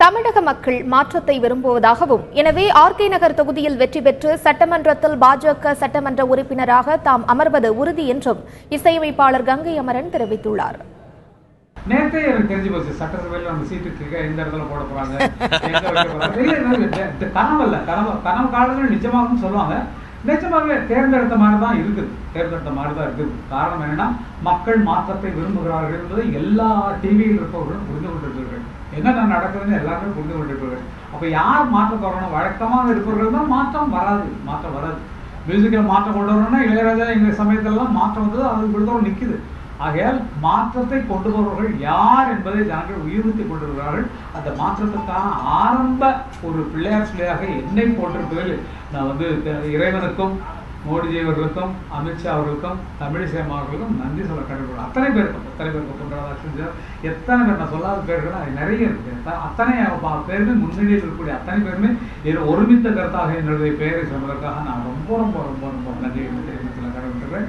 தமிழக மக்கள் மாற்றத்தை விரும்புவதாகவும், எனவே ஆர்கே நகர் தொகுதியில் வெற்றி பெற்று சட்டமன்றத்தில் பாஜக சட்டமன்ற உறுப்பினராக தாம் அமர்வது உறுதி என்றும் இசையமைப்பாளர் கங்கை அமரன் தெரிவித்துள்ளார். நேற்றே எனக்கு தெரிஞ்சு போச்சு, சட்டசபையில் நம்ம சீட்டு எந்த இடத்துல போட போறாங்க, கனவல்ல கனவு காலங்கள் நிஜமாகவும் சொல்லுவாங்க. நிஜமாகவே தேர்ந்தெடுத்த மாதிரி தான் இருக்குது. காரணம் என்னன்னா, மக்கள் மாற்றத்தை விரும்புகிறார்கள் என்பதை எல்லா டிவியில் இருப்பவர்களும் புரிந்து கொண்டிருக்கிறார்கள். என்ன நடக்குதுன்னு எல்லாருமே புரிந்து கொண்டிருக்கிறார்கள். அப்ப யார் மாற்றம் வரணும்? வழக்கமாக இருப்பவர்கள் தான் மாற்றம் வராது. மியூசிக்கில் மாற்றம் கொண்டு வரணும்னா இளையராஜா எங்கள் சமயத்திலலாம் மாற்றம் வந்தது, அது விழுதோடு நிற்குது. ஆகையால் மாற்றத்தை கொண்டு வருபவர்கள் யார் என்பதை ஜனங்கள் உயிர்வித்துக் கொண்டிருக்கிறார்கள். அந்த மாற்றத்துக்கான ஆரம்ப ஒரு பிள்ளையார் சிலையாக என்னை போட்டிருப்பதில் நான் இறைவனுக்கும், மோடிஜி அவர்களுக்கும், அமித்ஷா அவர்களுக்கும், தமிழிசை அவர்களுக்கும் நன்றி சொல்ல கடவுள். அத்தனை பேருக்கும் பொன்ராதாகிருஷ்ணன், எத்தனை பேர், நான் சொல்லாத பேர்கள் நிறைய இருக்கு. அத்தனை பேருமே முன்னணியில் இருக்கக்கூடிய அத்தனை பேருமே ஒருமித்த கருத்தாக என்னுடைய பெயரை சொன்னதற்காக நான் ரொம்ப ரொம்ப ரொம்ப ரொம்ப நன்றி தெரிவித்துள்ள கடவுள்.